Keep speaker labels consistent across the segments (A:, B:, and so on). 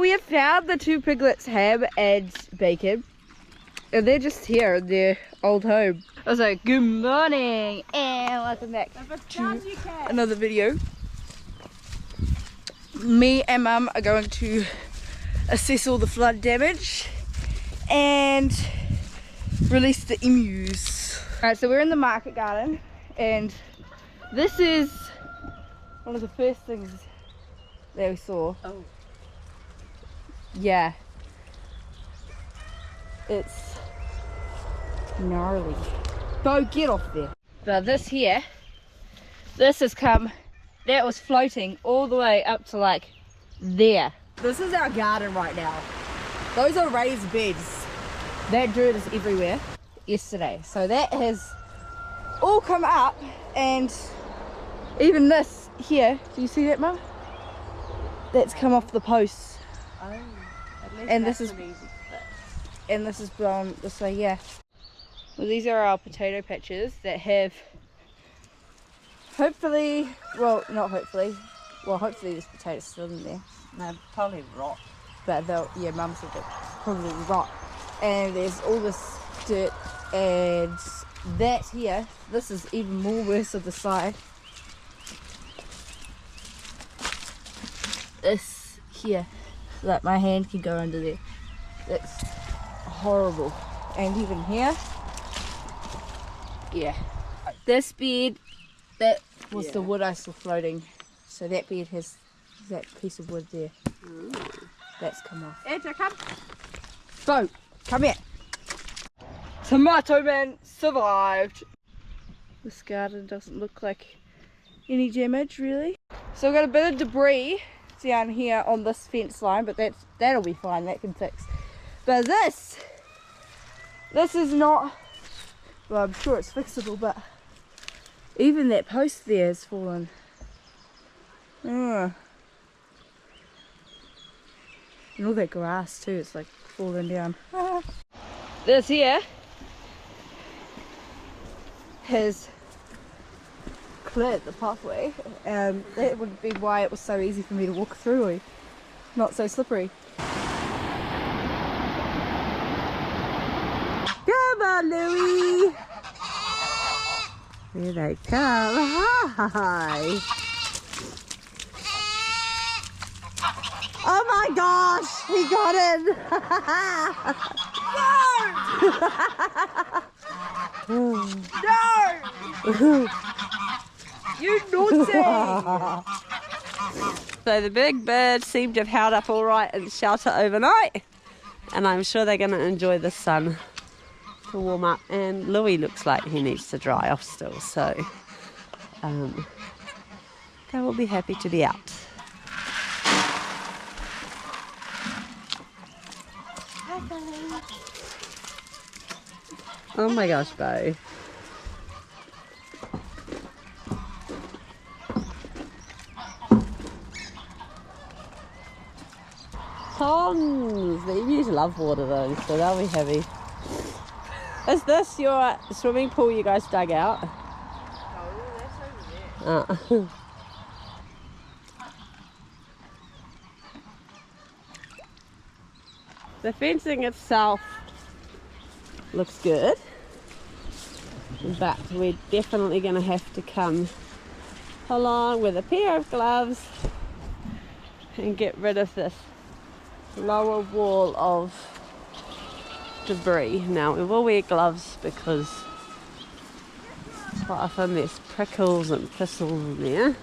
A: we have found the two piglets, Ham and Bacon. And they're just here in their old home. I was like, good morning and welcome back to another video. Me and Mum are going to assess all the flood damage and release the emus. Alright, so we're in the market garden and this is one of the first things that we saw. Oh. Yeah. It's gnarly. Bo, get off there. But this here, this has come, that was floating all the way up to like there. This is our garden right now. Those are raised beds. That dirt is everywhere yesterday. So that has all come up, and even this here, do you see that, Mum? That's come off the posts. Oh, at least and this is an easy fix. And this is blown this way, yeah. Well, these are our potato patches that have hopefully, well, not hopefully, well, hopefully there's potatoes still in there.
B: They'll probably rot.
A: But they'll, yeah, Mum said they'll probably rot. And there's all this dirt, and that here, this is even more worse of the side. This here, like my hand can go under there. That's horrible. And even here, yeah. This bed, that was the wood I saw floating. So that bed has that piece of wood there. Ooh. That's come off. Enter, come. Bo, come here. Tomato Man survived. This garden doesn't look like any damage really. So I've got a bit of debris down here on this fence line, but that'll be fine, that can fix. But this is not, well, I'm sure it's fixable, but even that post there has fallen. And all that grass too, it's like falling down. This here has cleared the pathway, and that would be why it was so easy for me to walk through, not so slippery. Come on, Louie! Here they come. Hi! Oh my gosh! He got in! No! You naughty! So the big birds seem to have held up all right in shelter overnight, and I'm sure they're going to enjoy the sun to warm up. And Louis looks like he needs to dry off still, so they will be happy to be out. Oh my gosh, Bo. Ponds! The emus love water though, so they'll be happy. Is this your swimming pool you guys dug out?
B: No, that's over there.
A: The fencing itself looks good, but we're definitely going to have to come along with a pair of gloves and get rid of this lower wall of debris. Now we will wear gloves because quite often there's prickles and thistles in there,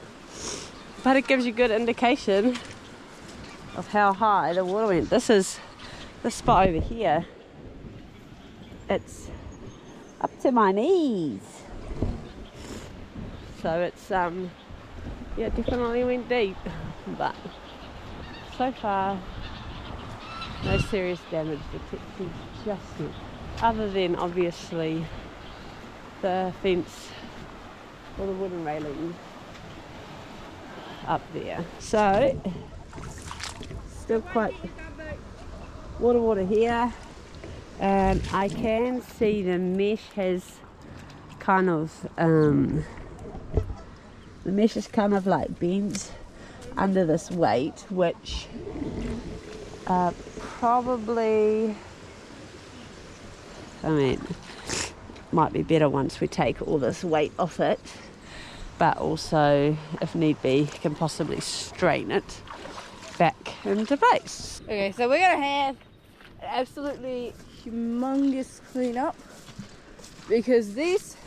A: but it gives you good indication of how high the water went. This spot over here, it's up to my knees, so it's yeah, definitely went deep, but so far no serious damage detected just yet, other than obviously the fence or the wooden railing up there. So still quite water here, and I can see the mesh has kind of like bent under this weight, which
B: Probably, I mean, might be better once we take all this weight off it, but also, if need be, can possibly strain it back into place.
A: Okay, so we're gonna have an absolutely humongous cleanup because these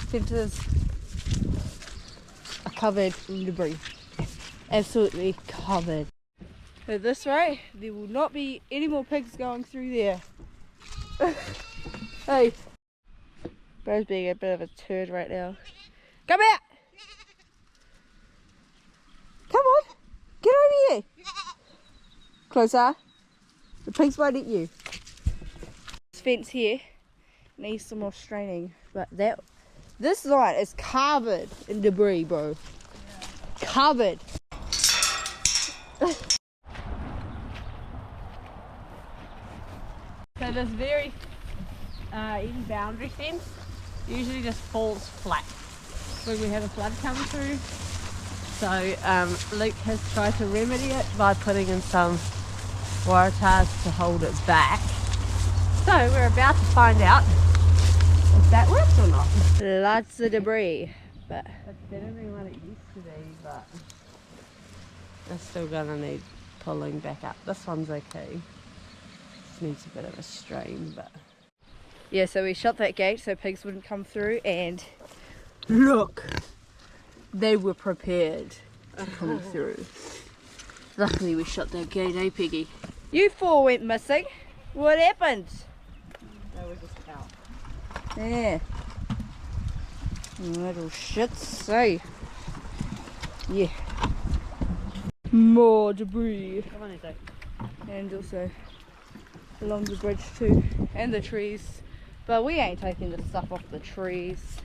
A: centers are covered in debris. Absolutely covered. At this rate, there will not be any more pigs going through there. Hey, bro's being a bit of a turd right now. Come out! Come on, get over here. Closer. The pigs won't eat you. This fence here needs some more straining, but this line is covered in debris, bro. Yeah. Covered.
B: So this very easy boundary fence usually just falls flat when we have a flood come through. So Luke has tried to remedy it by putting in some waratahs to hold it back. So we're about to find out if that works or not.
A: Lots of debris, but
B: It's better than what it used to be, but it's still gonna need pulling back up. This one's okay. Just needs a bit of a strain, but
A: yeah, so we shut that gate so pigs wouldn't come through, and look, they were prepared to come through. Luckily we shut that gate, eh Piggy? You four went missing. What happened?
B: they were just out.
A: Yeah. Little shits, say. Yeah. More debris.
B: Come on, Izzo.
A: And also along the bridge too. And the trees. But we ain't taking the stuff off the trees.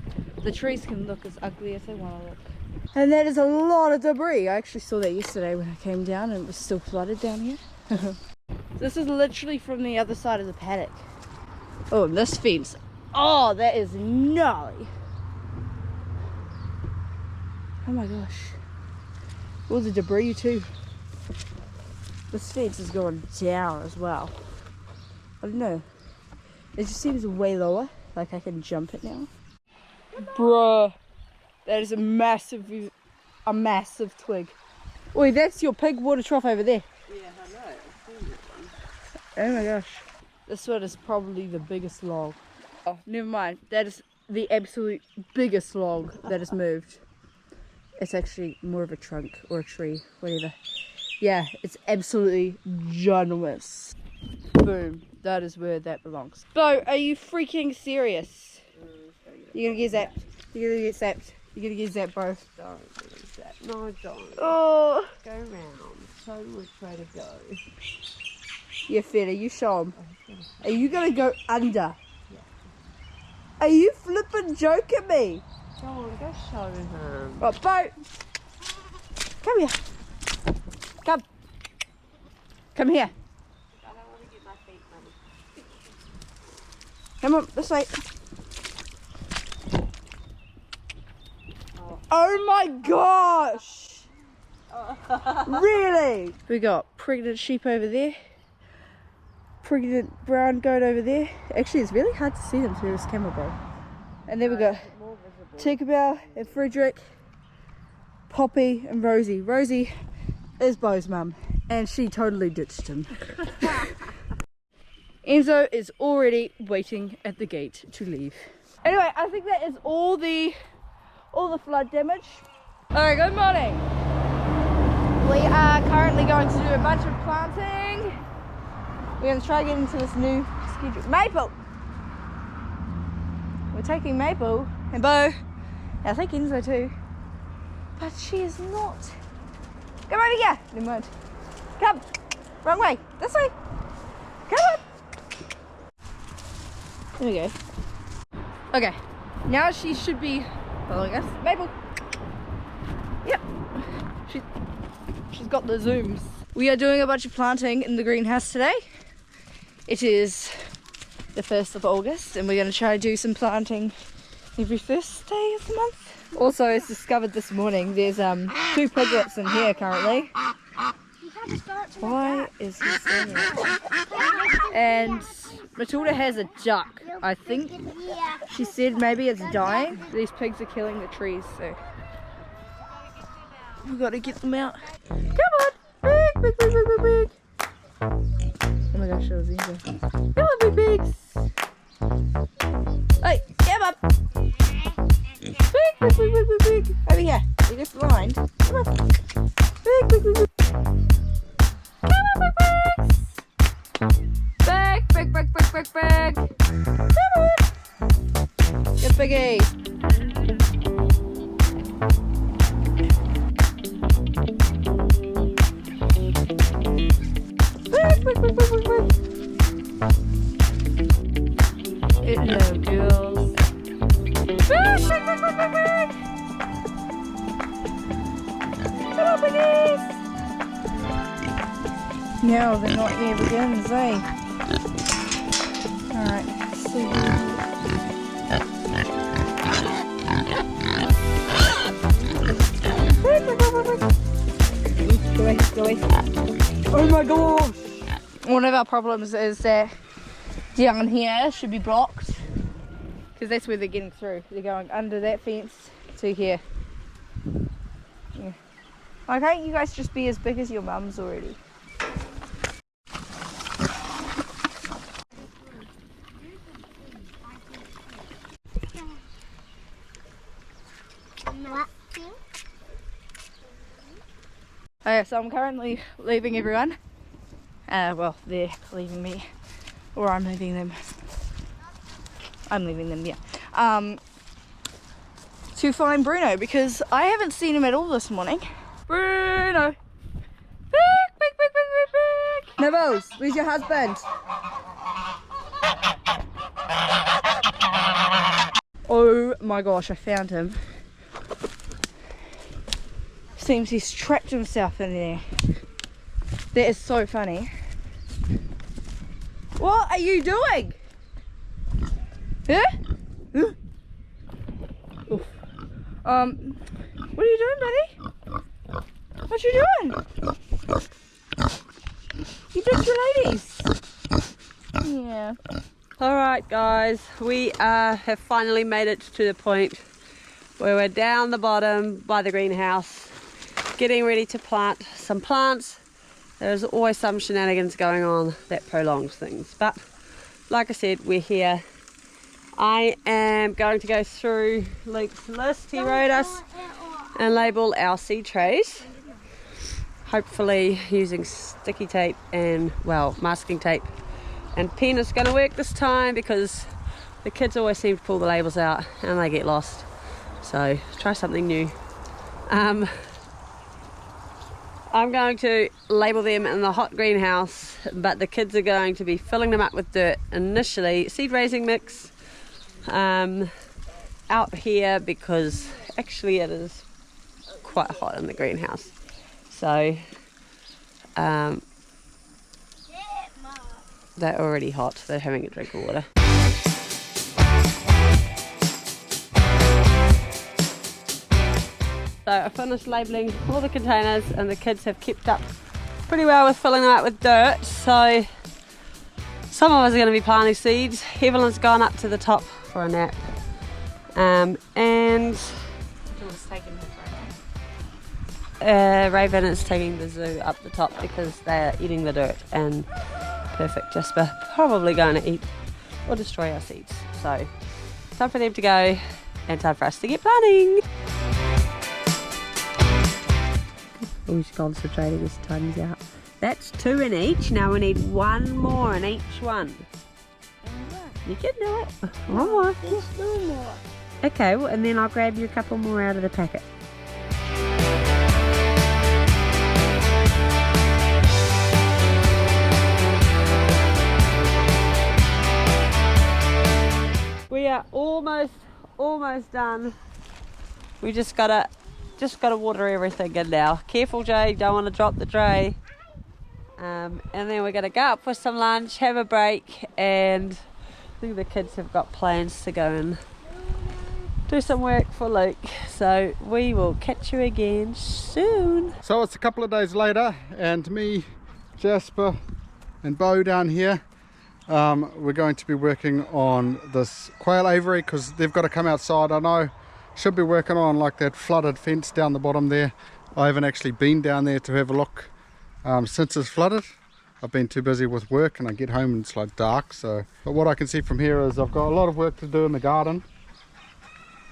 A: The trees can look as ugly as they want to look. And that is a lot of debris. I actually saw that yesterday when I came down and it was still flooded down here. This is literally from the other side of the paddock. Oh, and this fence. Oh, that is gnarly. Oh my gosh. All the debris too. This fence is going down as well. I don't know. It just seems way lower. Like I can jump it now. Bruh. That is a massive twig. Oi, that's your pig water trough over there.
B: Yeah, I know. I've seen that one.
A: Oh my gosh. This one is probably the biggest log. Oh, never mind. That is the absolute biggest log that has moved. It's actually more of a trunk or a tree, whatever. Yeah, it's absolutely ginormous. Boom. That is where that belongs. Bo, are you freaking serious? You're gonna get zapped. You're gonna get zapped. You're gonna get zapped, bro.
B: Don't do that. No, don't.
A: Oh.
B: Go round. Show them which way to go.
A: Yeah, Feta, you show him. Are you gonna go under? Yeah. Are you flipping joking me?
B: Go on, go show him.
A: Oh, Bo! Come here. Come. Come here.
B: I don't want to get my feet muddy.
A: Come on, this way. Oh my gosh! Really? We got pregnant sheep over there. Pregnant brown goat over there. Actually, it's really hard to see them through this camera, bro. And then we got Tinkerbell and Frederick, Poppy and Rosie. Rosie is Bo's mum, and she totally ditched him. Enzo is already waiting at the gate to leave. Anyway, I think that is all the flood damage. Alright, good morning. We are currently going to do a bunch of planting. We're going to try to get into this new schedule. Maple! We're taking Maple and Bo. I think Enzo too. But she is not. Come over here. Never mind. Come. Wrong way. This way. Come on. There we go. Okay. Now she should be following us. Maple. Yep. She's got the zooms. We are doing a bunch of planting in the greenhouse today. It is the 1st of August and we're going to try to do some planting every first day of the month. Also, as discovered this morning, there's 2 piglets in here currently. Why is he singing? And Matilda has a duck. I think she said maybe it's dying. These pigs are killing the trees, so we've got to get them out. Come on! Big, big, big, big, big, big. Oh my gosh, that was easy. Come on, big pigs! Hey, come up! Big, big, big, big, big, big. Over here. You're just blind. Come on. Big, big, big, big. Come on, big pigs! Big, big, big, big, big, big. Come on! Good biggie. Big, big, big, big, big, big. Hello, girls. Big, big, big, big, big, big. Come on, piggies. Now the nightmare begins, eh? Alright, see. Go away, go away. Oh my gosh! One of our problems is that down here should be blocked because that's where they're getting through. They're going under that fence to here. Yeah. Why can't you guys just be as big as your mums already? Okay, so I'm currently leaving everyone. Well, they're leaving me, or I'm leaving them. I'm leaving them, yeah. To find Bruno because I haven't seen him at all this morning. Bruno! Big, big, big, big, big, big! Nibbles, where's your husband? Oh my gosh, I found him. Seems he's trapped himself in there. That is so funny. What are you doing? Huh? Oof. What are you doing, buddy? What you doing? You did your ladies. Yeah.
B: Alright guys, we have finally made it to the point where we're down the bottom by the greenhouse getting ready to plant some plants. There's always some shenanigans going on that prolongs things, but like I said, we're here. I am going to go through Luke's list he wrote us and label our seed trays, hopefully using sticky tape and, well, masking tape. And pen is going to work this time because the kids always seem to pull the labels out and they get lost, so try something new. I'm going to label them in the hot greenhouse, but the kids are going to be filling them up with dirt initially, seed raising mix, out here because actually it is quite hot in the greenhouse. So they're already hot, they're having a drink of water. So I finished labelling all the containers and the kids have kept up pretty well with filling them up with dirt. So some of us are going to be planting seeds. Evelyn's gone up to the top for a nap. And Raven is taking the zoo up the top because they're eating the dirt, and Perfect Jasper probably going to eat or destroy our seeds. So time for them to go and time for us to get planting. Who's concentrating his tongues out? That's 2 in each. Now we need 1 more in each one. You can do it. 1 more.
C: Just 2 more.
B: Okay, well, and then I'll grab you a couple more out of the packet. We are almost done. We just gotta water everything in now. Careful, Jay, don't want to drop the tray. And then we're gonna go up for some lunch, have a break, and I think the kids have got plans to go and do some work for Luke. So we will catch you again soon.
C: So it's a couple of days later, and me, Jasper and Bo down here, we're going to be working on this quail aviary because they've got to come outside. I know, should be working on like that flooded fence down the bottom there. I haven't actually been down there to have a look since it's flooded. I've been too busy with work, and I get home and it's like dark. So, but what I can see from here is I've got a lot of work to do in the garden,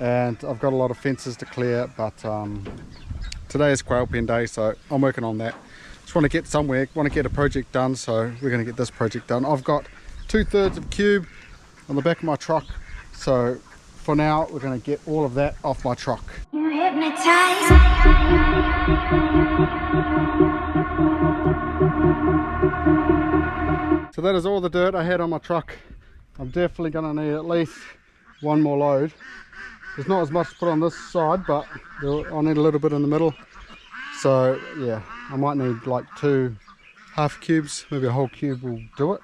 C: and I've got a lot of fences to clear. But today is quail pen day, so I'm working on that. Just want to get somewhere, want to get a project done, so we're going to get this project done. I've got 2/3 of cube on the back of my truck, so for now we're going to get all of that off my truck.
D: You hypnotize.
C: So that is all the dirt I had on my truck. I'm definitely going to need at least one more load. There's not as much to put on this side, but I'll need a little bit in the middle. So yeah, I might need like 2 half cubes, maybe a whole cube will do it.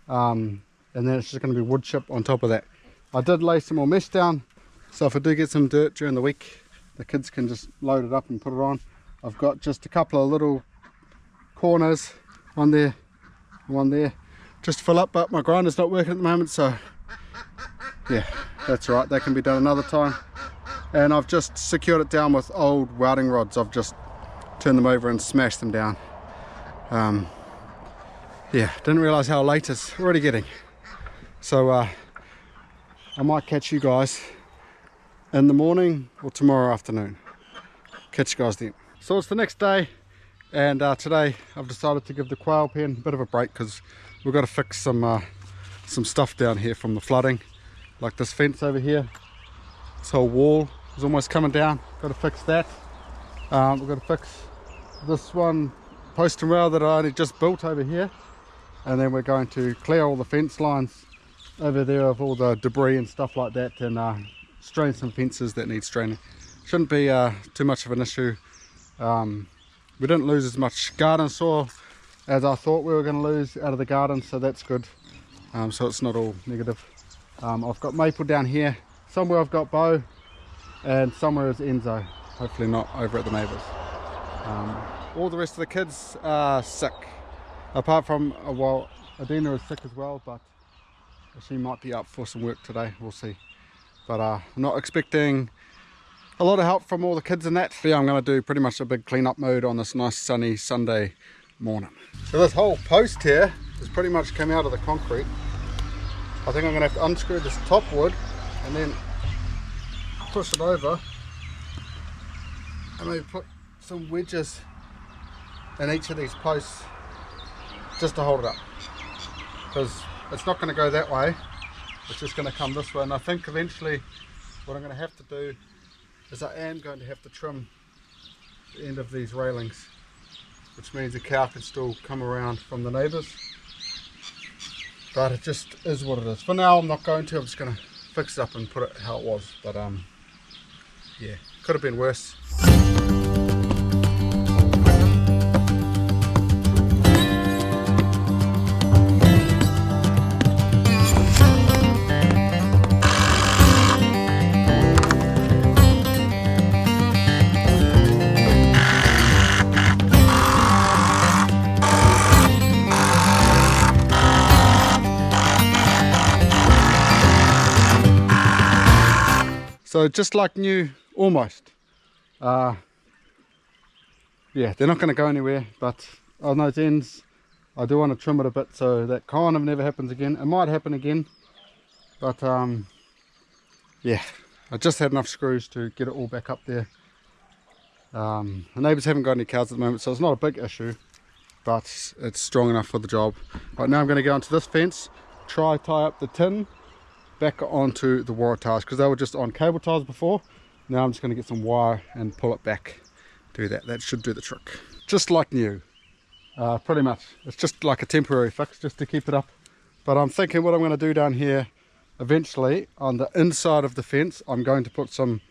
C: And then it's just going to be wood chip on top of that. I did lay some more mesh down, so if I do get some dirt during the week, the kids can just load it up and put it on. I've got just a couple of little corners, one there, one there, just to fill up, but my grinder's not working at the moment, so yeah, that's right, that can be done another time. And I've just secured it down with old welding rods. I've just turned them over and smashed them down. Yeah, didn't realise how late it's already getting. So I might catch you guys in the morning or tomorrow afternoon. Catch you guys then. So it's the next day, and today I've decided to give the quail pen a bit of a break because we've got to fix some stuff down here from the flooding. Like this fence over here, this whole wall is almost coming down. Got to fix that. We've got to fix this one post and rail that I only just built over here, and then we're going to clear all the fence lines over there of all the debris and stuff like that, and strain some fences that need straining. Shouldn't be too much of an issue. We didn't lose as much garden soil as I thought we were going to lose out of the garden, so that's good. So it's not all negative. I've got Maple down here, somewhere I've got Bo, and somewhere is Enzo, hopefully not over at the neighbours. All the rest of the kids are sick, apart from, well, Adina is sick as well, but she might be up for some work today, we'll see. But I'm not expecting a lot of help from all the kids in that. But yeah, I'm going to do pretty much a big clean-up mode on this nice sunny Sunday morning. So this whole post here has pretty much come out of the concrete. I think I'm going to have to unscrew this top wood and then push it over and maybe put some wedges in each of these posts just to hold it up, because it's not going to go that way, it's just going to come this way. And I think eventually what I'm going to have to do is I am going to have to trim the end of these railings, which means a cow can still come around from the neighbours. But it just is what it is. For now I'm not going to, I'm just going to fix it up and put it how it was. But yeah, could have been worse. So just like new, almost. Yeah, they're not going to go anywhere, but on those ends I do want to trim it a bit so that kind of never happens again. It might happen again, but yeah, I just had enough screws to get it all back up there. The neighbours haven't got any cows at the moment, so it's not a big issue, but it's strong enough for the job. Right now I'm going to go onto this fence, tie up the tin back onto the wire ties, because they were just on cable ties before. Now I'm just going to get some wire and pull it back. Do that. That should do the trick. Just like new. Pretty much. It's just like a temporary fix just to keep it up. But I'm thinking what I'm going to do down here eventually on the inside of the fence, I'm going to put some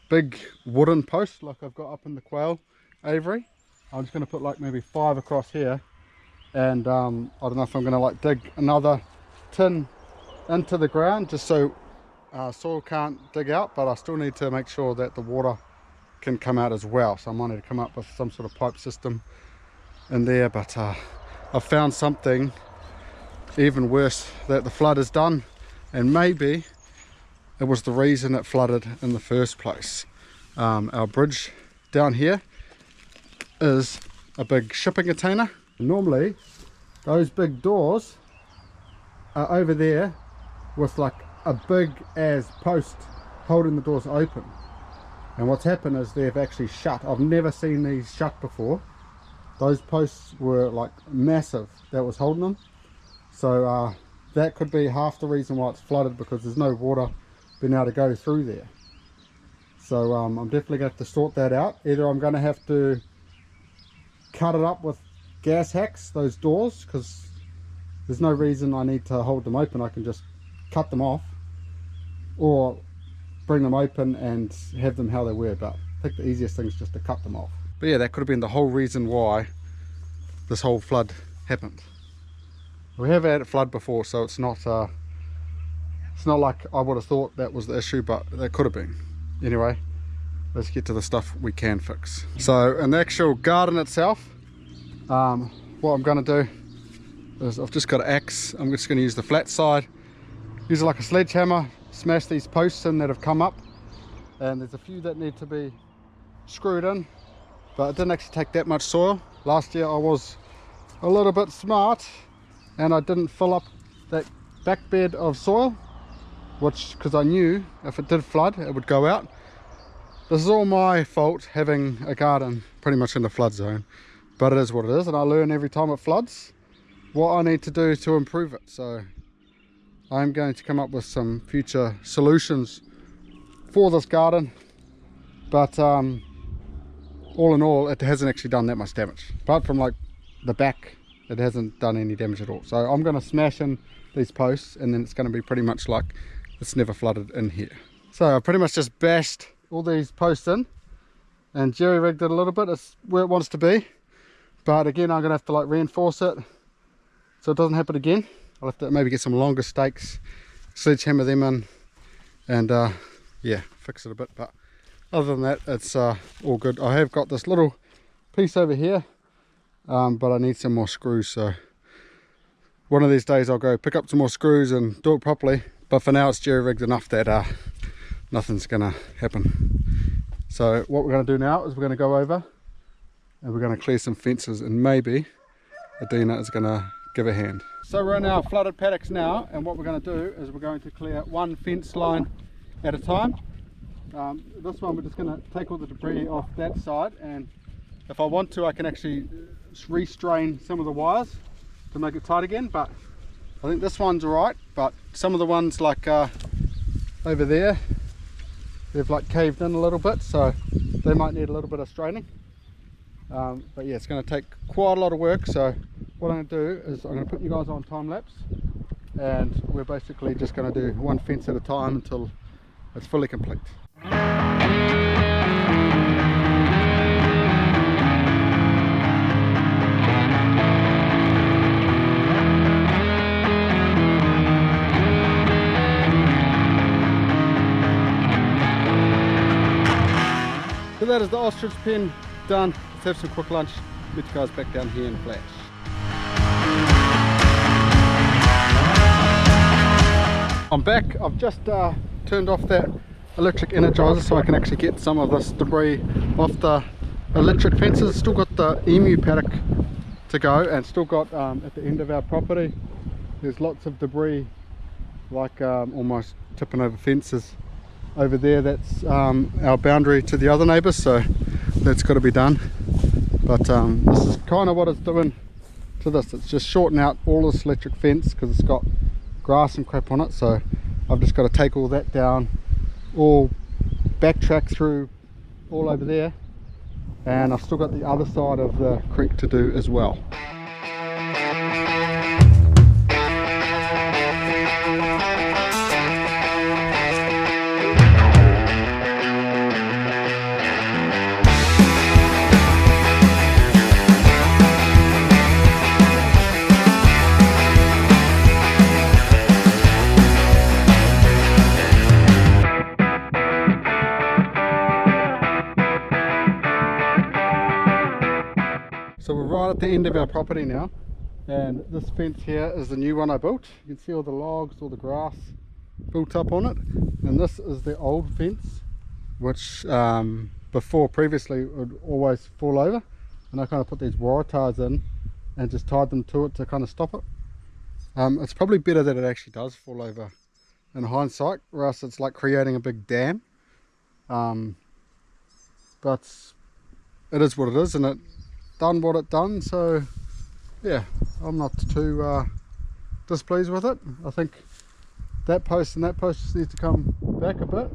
C: big wooden posts like I've got up in the quail aviary. I'm just going to put like maybe 5 across here, and I don't know if I'm going to like dig another tin into the ground just so soil can't dig out, but I still need to make sure that the water can come out as well. So I might need to come up with some sort of pipe system in there, but I've found something even worse that the flood has done, and maybe it was the reason it flooded in the first place. Our bridge down here is a big shipping container. Normally those big doors are over there with like a big as post holding the doors open, and what's happened is they've actually shut. I've never seen these shut before. Those posts were like massive that was holding them, so that could be half the reason why it's flooded, because there's no water being able to go through there. So I'm definitely going to have to sort that out. Either I'm going to have to cut it up with gas hacks, those doors, because there's no reason I need to hold them open. I can just cut them off, or bring them open and have them how they were. But I think the easiest thing is just to cut them off. But yeah, that could have been the whole reason why this whole flood happened. We have had a flood before, so it's not like I would have thought that was the issue, but that could have been. Anyway, let's get to the stuff we can fix. So in the actual garden itself, what I'm going to do is I've just got an axe. I'm just going to use the flat side, use it like a sledgehammer, smash these posts in that have come up, and there's a few that need to be screwed in, but it didn't actually take that much soil. Last year I was a little bit smart and I didn't fill up that back bed of soil, which, because I knew if it did flood it would go out. This is all my fault, having a garden pretty much in the flood zone, but it is what it is, and I learn every time it floods what I need to do to improve it. So I'm going to come up with some future solutions for this garden, but all in all it hasn't actually done that much damage. Apart from like the back, it hasn't done any damage at all. So I'm going to smash in these posts, and then it's going to be pretty much like it's never flooded in here. So I pretty much just bashed all these posts in and jerry rigged it a little bit. It's where it wants to be, but again I'm going to have to like reinforce it so it doesn't happen again. I'll have to maybe get some longer stakes, sledgehammer them in, and yeah, fix it a bit. But other than that, it's all good. I have got this little piece over here, but I need some more screws, so one of these days I'll go pick up some more screws and do it properly. But for now it's jerry rigged enough that nothing's gonna happen. So what we're going to do now is we're going to go over and we're going to clear some fences, and maybe Adina is going to give a hand. So we're in our flooded paddocks now, and what we're going to do is we're going to clear one fence line at a time. This one we're just going to take all the debris off that side, and if I want to I can actually restrain some of the wires to make it tight again, but I think this one's alright. But some of the ones like over there, they've like caved in a little bit, so they might need a little bit of straining. But yeah, it's going to take quite a lot of work. So what I'm going to do is I'm going to put you guys on time lapse, and we're basically just going to do one fence at a time until it's fully complete. So that is the ostrich pen done. Let's have some quick lunch. Meet you guys back down here in a flash. I'm back. I've just turned off that electric energizer so I can actually get some of this debris off the electric fences. Still got the emu paddock to go, and still got at the end of our property there's lots of debris, like almost tipping over fences over there. That's our boundary to the other neighbours, so that's got to be done. But this is kind of what it's doing to this. It's just shortening out all this electric fence because it's got grass and crap on it. So I've just got to take all that down, all backtrack through all over there, and I've still got the other side of the creek to do as well. at the end of our property now, and this fence here is the new one I built. You can see all the logs, all the grass built up on it, and this is the old fence, which previously would always fall over, and I kind of put these wire ties in and just tied them to it to kind of stop it. It's probably better that it actually does fall over in hindsight, or else it's like creating a big dam. But it is what it is, and it done what it done, so yeah, I'm not too displeased with it. I think that post and that post just needs to come back a bit,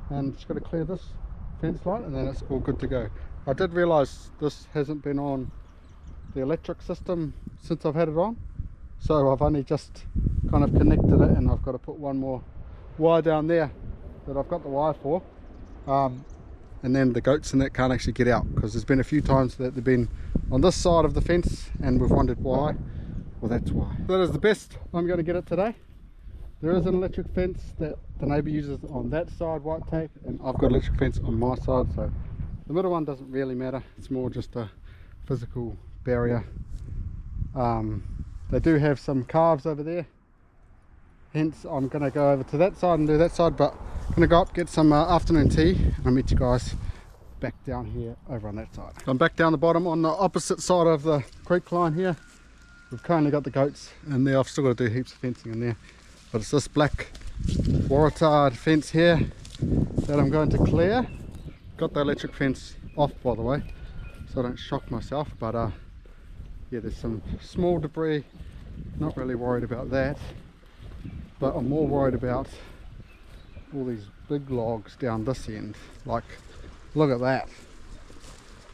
C: and just got to clear this fence line, and then it's all good to go. I did realise this hasn't been on the electric system since I've had it on, so I've only just kind of connected it, and I've got to put one more wire down there that I've got the wire for, and then the goats and that can't actually get out, because there's been a few times that they've been on this side of the fence and we've wondered why. Well, that's why. That is the best I'm going to get it today. There is an electric fence that the neighbour uses on that side, white tape, and I've got electric fence on my side, so the middle one doesn't really matter. It's more just a physical barrier. They do have some calves over there, hence I'm going to go over to that side and do that side, but I'm going to go up, get some afternoon tea, and I'll meet you guys back down here over on that side. I'm back down the bottom on the opposite side of the creek line here. We've currently got the goats in there. I've still got to do heaps of fencing in there, but it's this black wire-tied fence here that I'm going to clear. Got the electric fence off, by the way, so I don't shock myself, but yeah, there's some small debris. Not really worried about that, but I'm more worried about all these big logs down this end. Like, look at that.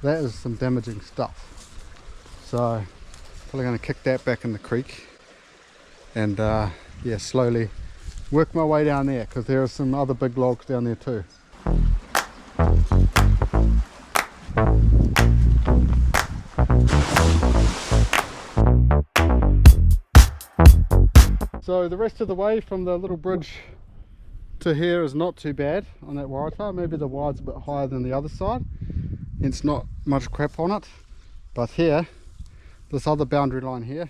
C: That is some damaging stuff. So probably going to kick that back in the creek, and yeah, slowly work my way down there, because there are some other big logs down there too. So the rest of the way from the little bridge to here is not too bad on that wire tie. Maybe the wire's a bit higher than the other side, hence not much crap on it. But here, this other boundary line here,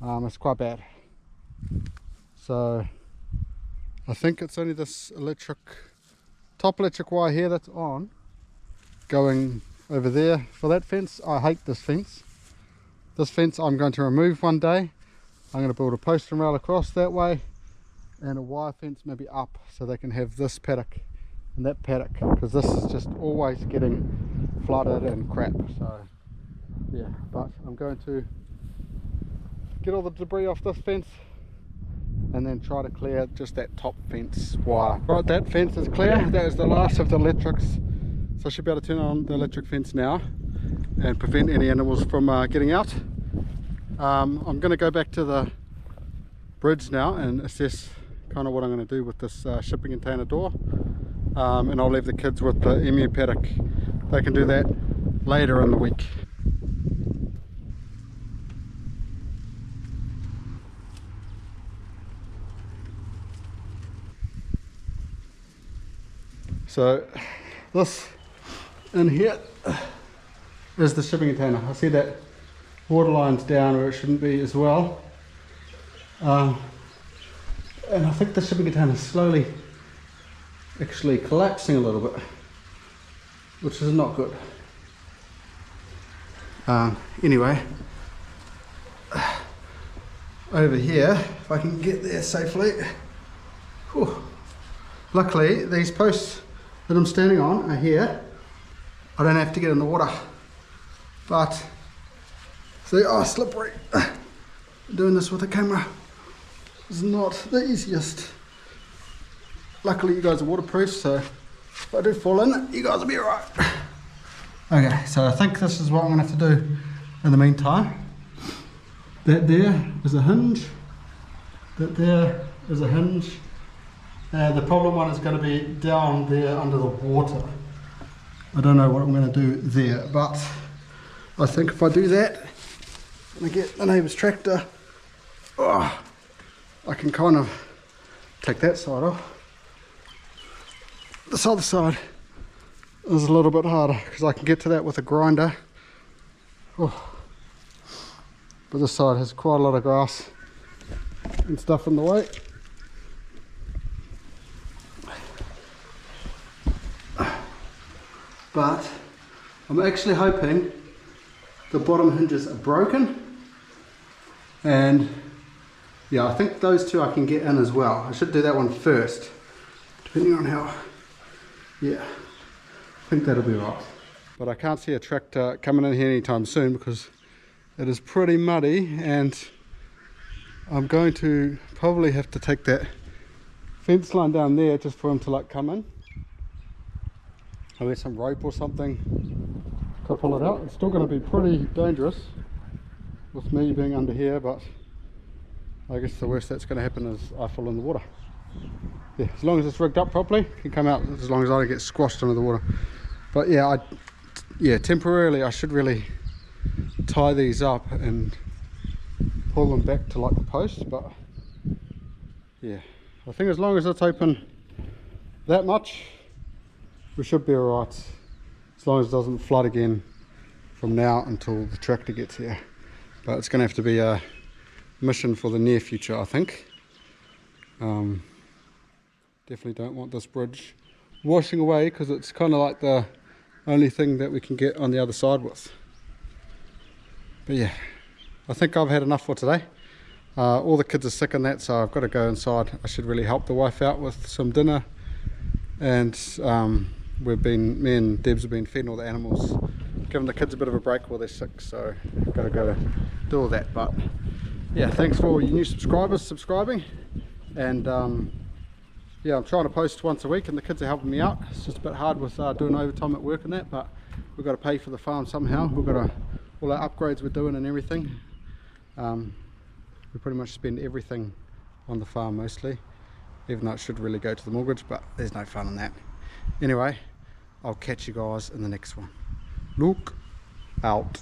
C: it's quite bad. So I think it's only this top electric wire here that's on, going over there for that fence. I hate this fence. This fence I'm going to remove one day. I'm going to build a post and rail across that way, and a wire fence maybe up, so they can have this paddock and that paddock, because this is just always getting flooded and crap. So yeah, but I'm going to get all the debris off this fence and then try to clear just that top fence wire. Right, that fence is clear. That is the last of the electrics, so I should be able to turn on the electric fence now and prevent any animals from getting out. I'm going to go back to the bridge now and assess kind of what I'm going to do with this shipping container door, and I'll leave the kids with the emu paddock. They can do that later in the week. So this in here is the shipping container. I see that water line's down where it shouldn't be as well, and I think the shipping container is slowly actually collapsing a little bit, which is not good. Anyway, over here, if I can get there safely. Whew. Luckily these posts that I'm standing on are here. I don't have to get in the water, but see, oh, slippery. Doing this with a camera is not the easiest. Luckily you guys are waterproof, so if I do fall in, you guys will be alright. Okay, so I think this is what I'm going to have to do in the meantime. That there is a hinge, that there is a hinge, and the problem one is going to be down there under the water. I don't know what I'm going to do there, but I think if I do that and I get the neighbour's tractor, oh, I can kind of take that side off. This other side is a little bit harder because I can get to that with a grinder Oh. But this side has quite a lot of grass and stuff in the way. But I'm actually hoping the bottom hinges are broken, and yeah, I think those two I can get in as well. I should do that one first, depending on how, yeah, I think that'll be right. But I can't see a tractor coming in here anytime soon because it is pretty muddy, and I'm going to probably have to take that fence line down there just for him to like come in. I'll get some rope or something to pull it out. It's still going to be pretty dangerous with me being under here, but I guess the worst that's going to happen is I fall in the water. Yeah, as long as it's rigged up properly, it can come out, as long as I don't get squashed under the water. But yeah, temporarily I should really tie these up and pull them back to like the post, but yeah, I think as long as it's open that much, we should be alright, as long as it doesn't flood again from now until the tractor gets here. But it's going to have to be a mission for the near future, I think. Definitely don't want this bridge washing away, because it's kind of like the only thing that we can get on the other side with. But yeah, I think I've had enough for today. All the kids are sick and that, so I've got to go inside. I should really help the wife out with some dinner, and me and Debs have been feeding all the animals, giving the kids a bit of a break while they're sick, so I've got to go do all that. But yeah, thanks for all you new subscribers subscribing, and yeah, I'm trying to post once a week and the kids are helping me out. It's just a bit hard with doing overtime at work and that, but we've got to pay for the farm somehow. We've got all our upgrades we're doing and everything. We pretty much spend everything on the farm mostly, even though it should really go to the mortgage, but there's no fun in that. Anyway, I'll catch you guys in the next one. Look out.